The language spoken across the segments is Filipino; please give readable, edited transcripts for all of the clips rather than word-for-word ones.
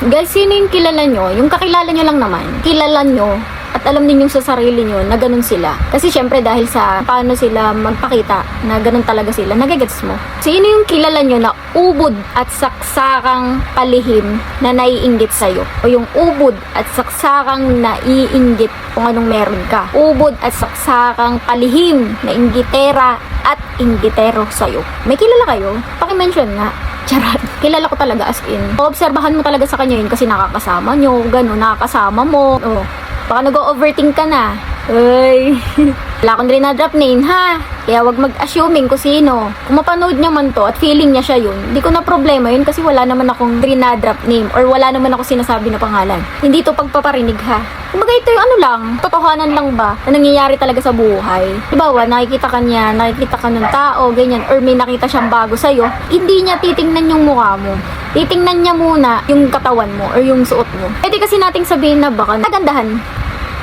Guys, sino yung kilala nyo? Yung kakilala nyo lang naman. Kilala nyo at alam ninyong sa sarili nyo na ganun sila. Kasi syempre dahil sa paano sila magpakita na ganun talaga sila, nagagets mo. Sino yung kilala nyo na ubod at saksakang palihim na naiinggit sa'yo? O yung ubod at saksakang naiinggit kung anong meron ka? Ubod at saksakang palihim na inggitera at inggitero sa'yo. May kilala kayo? Paki-mention nga. Charot. Kilala ko talaga as in. Obserbahan mo talaga sa kanya yun kasi nakakasama nyo, gano'n, nakakasama mo. Oh, baka nag-overthink ka na. Uy. Wala akong rin na-drop name, ha? Kaya wag mag-assuming kung sino. Kung mapanood niya man to at feeling niya siya yun, hindi ko na problema yun kasi wala naman akong rin na-drop name or wala naman ako sinasabi na pangalan. Hindi to pagpaparinig, ha? Kumbaga ito yung ano lang, totohanan lang ba na nangyayari talaga sa buhay. Diba, nakikita ka niya, nakikita ka ng tao, ganyan, or may nakita siyang bago sa'yo, hindi niya titingnan yung mukha mo. Titingnan niya muna yung katawan mo or yung suot mo. Pwede kasi nating sabihin na baka nagandahan,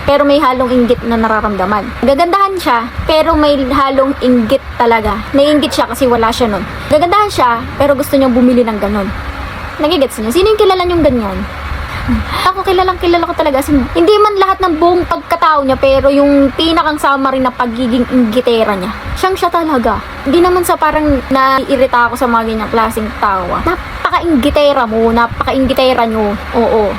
pero may halong inggit na nararamdaman. Gagandahan siya, pero may halong inggit talaga. Naiinggit siya kasi wala siya nun. Gagandahan siya, pero gusto niyang bumili ng ganon. Nagigets niyo? Sino yung kilala niyong ganyan? Ako kilala ko talaga. Hindi man lahat ng buong pagkatao niya, pero yung pinakang summary na pagiging inggitera niya. Siya talaga. Hindi naman sa parang naiirita ako sa mga ganyang klaseng tawa. Napaka-inggitera mo, napaka-inggitera nyo. Oo.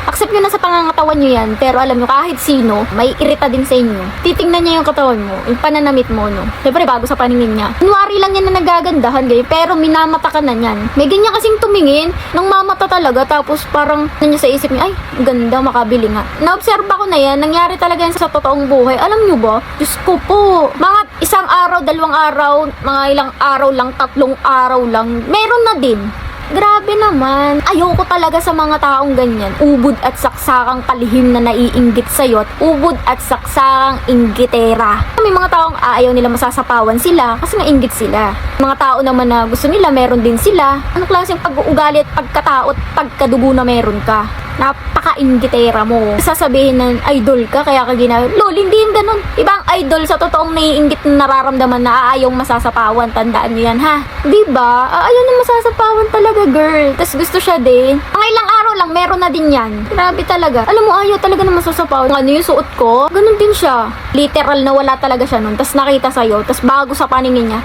Accept nyo na sa pangangatawan nyo yan, pero alam nyo, kahit sino, may irita din sa inyo. Titingnan niya yung katawan mo, yung pananamit mo, no? Siyempre, bago sa paningin niya. Kunwari lang yan na nagagandahan, ganyan, pero minamata ka na yan. May ganyan kasing tumingin, nang mamata talaga, tapos parang nandiyan sa isip niya, ay, ganda, makabili nga. Na-observe ko na yan, nangyari talaga yan sa totoong buhay. Alam nyo ba? Diyos ko po, mga isang araw, dalawang araw, mga ilang araw lang, 3 araw lang, meron na din. Grabe naman. Ayoko talaga sa mga taong ganyan. Ubod at saksakang palihim na naiinggit sa'yo at ubod at saksakang inggitera. May mga taong ayaw nila masasapawan sila kasi nainggit sila. Mga tao naman na gusto nila, meron din sila. Anong klaseng pag-uugali at pagkatao at pagkadugo na meron ka? Napaka-inggitera mo. Sasabihin ng idol ka, kaya ka ginagawa. Lol, hindi yung ganun. Ibang idol sa totoong naiinggit na nararamdaman na ayaw masasapawan. Tandaan nyo yan, ha? Diba? Ayaw na masasapawan talaga, girl. Tapos gusto siya din. Ang ilang araw lang, meron na din yan. Grabe talaga. Alam mo, ayaw talaga na masasapawan. Ano yung suot ko? Ganun din siya. Literal na wala talaga siya nun. Tapos nakita sa'yo. Tapos bago sa paningin niya,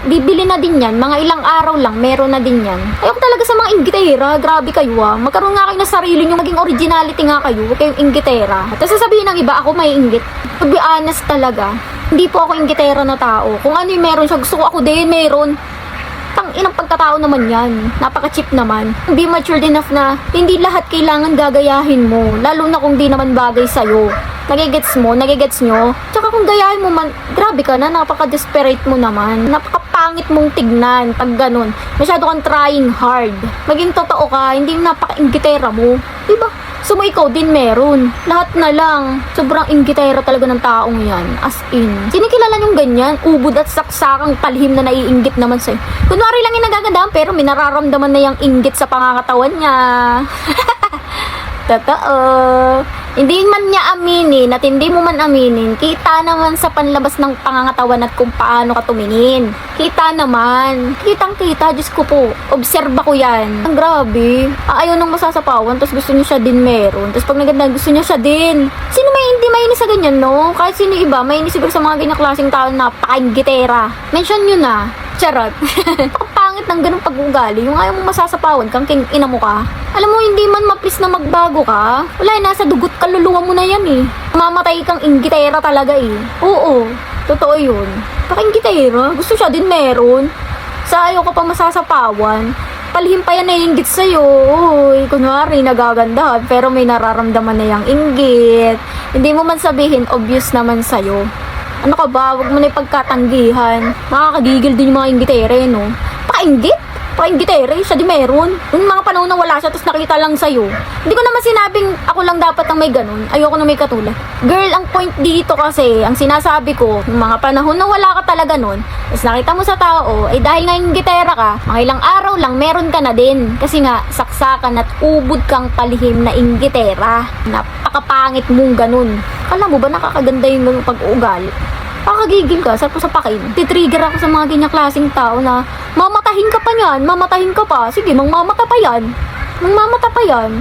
bibili na din yan. Mga ilang araw lang, meron na din yan. Ayaw talaga sa mga inggitera. Grabe kayo, ah. Magkaroon nga kayo na sarili nyo. Maging originality nga kayo. Huwag kayong inggitera. Tapos sasabihin ng iba, ako may inggit. To be honest talaga, hindi po ako inggitera na tao. Kung ano yung meron siya, gusto ko ako din meron. Inang pagkatao naman yan. Napaka-cheap naman. Hindi matured enough na hindi lahat kailangan gagayahin mo. Lalo na kung di naman bagay sa'yo. Nagigets mo? Nagigets nyo? Tsaka kung gayahin mo man, grabe ka na, napaka-desperate mo naman. Napaka-pangit mong tignan pag ganun. Masyado kang trying hard. Maging totoo ka, hindi napaka-inggitera mo. Diba? So mo ikaw din meron. Lahat na lang. Sobrang inggitera talaga ng taong yan. As in. Sinikilala yung ganyan. Ubod at saksakang palihim na naiinggit naman sa'yo. Kunwari lang yung nagagandahan pero may nararamdaman na yung inggit sa pangangatawan niya. Totoo. Hindi man niya aminin at hindi mo man aminin, kita naman sa panlabas ng pangangatawan at kung paano ka tumingin. Kita naman. Kitang-kita, Diyos ko po. Obserba ko yan. Ang grabe. Ayaw nang masasapawan, tapos gusto niya siya din meron. Tapos pag naganda, gusto niya siya din. Sino may hindi mainis sa ganyan, no? Kahit sino iba, mainis siguro sa mga ganyang klaseng tao na pakainggitera. Mention nyo na. Charot. Pangit ng ganung pag-ugali. Yung ayaw mong masasapawan kang king ina mo ka. Alam mo, hindi man maplis na magbago ka. Wala, nasa dugot kaluluwa mo na yan eh. Mamatay kang inggitera talaga eh. Oo, totoo yun. Paka-inggitera, gusto siya din meron. Sa ayaw ka pa masasapawan. Palihim pa yan na inggit sa'yo. Uy, kunwari, nagagandahan. Pero may nararamdaman na yung inggit. Hindi mo man sabihin, obvious naman sa'yo. Ano ka ba? Huwag mo na ipagkatanggihan. Makakagigil din yung mga inggitera, no? Paka-inggit? Paka-inggitera, siya di meron. Yung mga panahon na wala siya, tapos nakita lang sa'yo. Hindi ko naman sinabing ako lang dapat ang may ganun. Ayoko na may katulad. Girl, ang point dito kasi, ang sinasabi ko, yung mga panahon na wala ka talaga nun, tapos nakita mo sa tao, eh dahil nga inggitera ka, mga ilang araw lang, meron ka na din. Kasi nga, saksakan at ubod kang palihim na inggitera. Napakapangit mong ganun. Alam mo ba, nakakaganda yung ganun pag-uugali. Kakagigil ka, sarap sa pakin. Titrigger ako sa mga ganyang klaseng tao na mamatahin ka pa niyan, mamatahin ka pa. Sige, mangmamata pa yan. Mamamata pa yan.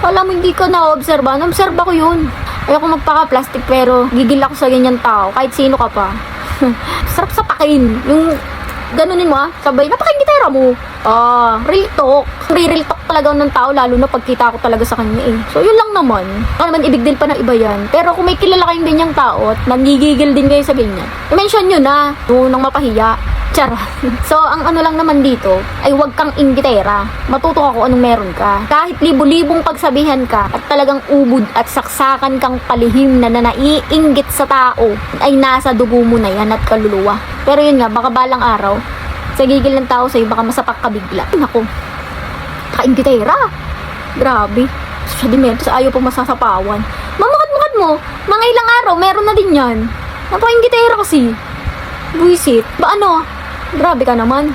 Alam mo, hindi ko na-obserba. Na-obserba ko yun. Ayoko magpaka-plastic pero gigil ako sa ganyan tao. Kahit sino ka pa. Sarap sapakin. Yung ganunin mo sabay, napakain gitara mo. Real talk. Real talk talaga ng tao, lalo na pagkita ko talaga sa kanya eh. So, yun lang naman. Baka naman ibig din pa ng iba yan. Pero kung may kilala kayong ganyang tao at nagigigil din kayo sa ganyan, i-mention nyo na. Nung mapahiya. Charot. So, ang ano lang naman dito, ay huwag kang inggitera. Matuto ka kung anong meron ka. Kahit libo-libong pagsabihan ka, at talagang ubod at saksakan kang palihim na naiinggit sa tao, ay nasa dugo mo na yan at kaluluwa. Pero yun nga, baka balang araw, sa gigil ng tao sa'yo, baka masapak ka bigla. Naku, kainggitera. Grabe. Siya din meron, ayaw pang masasapawan. Mamukat-mukat mo, mga ilang araw, meron na din yan. Napakainggitera kasi. Buisit. Ba ano? Grabe ka naman.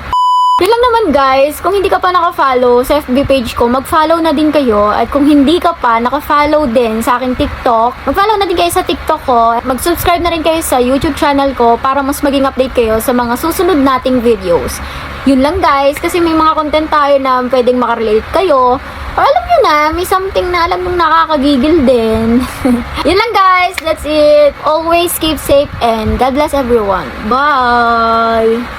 Yun lang naman guys, kung hindi ka pa naka-follow sa FB page ko, mag-follow na din kayo. At kung hindi ka pa naka-follow din sa aking TikTok, mag-follow na din kayo sa TikTok ko. Mag-subscribe na rin kayo sa YouTube channel ko para mas maging update kayo sa mga susunod nating videos. Yun lang guys, kasi may mga content tayo na pwedeng makarelate kayo. Or alam nyo na, may something na alam nung nakakagigil din. Yun lang guys, that's it. Always keep safe and God bless everyone. Bye!